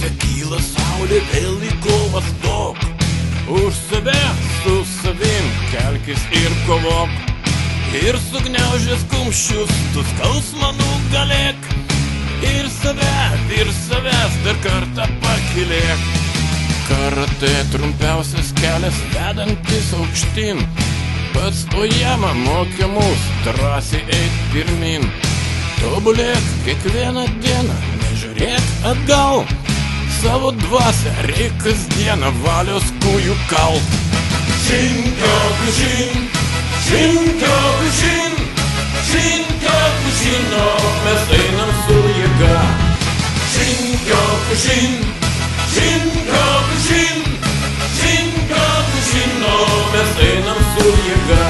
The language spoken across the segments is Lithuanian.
Rytuose kyla saulė, vėl į kovą stok. Už save, su savim, kelkis ir kovok. Ir sugniaužęs kumščius, tu skausmą nugalėk. Ir save, virš savęs dar kartą pakilėk. Karatė trumpiausias kelias vedantis aukštyn. Pats Ojama mokė mus drąsiai eit pirmin. Tobulėk kiekvieną dieną, nežiūrėk atgal. Savo dvasią reik kasdieną valios kūjų kalt. Shinkyokushin, Shinkyokushin, Shinkyokushin, o mes einam su jėga. Shinkyokushin, Shinkyokushin, Shinkyokushin, o mes einam su jėga.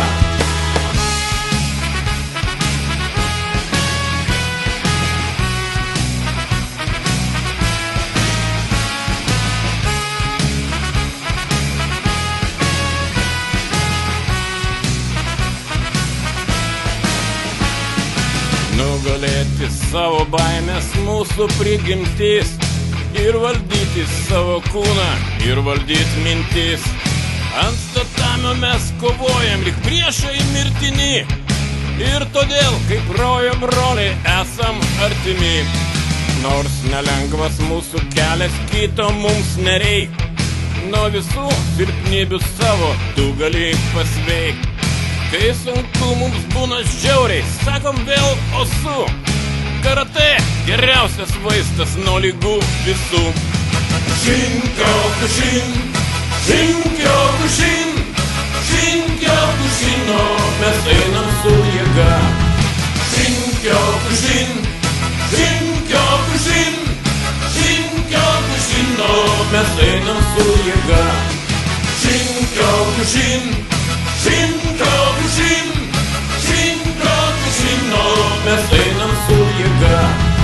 Nugalėti savo baimės mūsų prigimtis ir valdyti savo kūną ir valdyti mintis. Ant tatamio mes kovojam lyg priešai mirtini ir todėl, kaip rojo broliai, esam artimi. Nors nelengvas mūsų kelias, kito mums nereik. Nuo visų silpnybių savo tu gali pasveik. Kai sunku mums būna žiauriai, sakom vėl osu. Karatė geriausias vaistas nuo lygų visų. Shinkyokushin, Shinkyokushin, Shinkyokushin, o mes einam su jėga. Shinkyokushin, Shinkyokushin, Shinkyokushin, o mes einam su jėga. Shinkyokushin, Shinkyokushin, Shinkyokushin, o mes einam su jėga.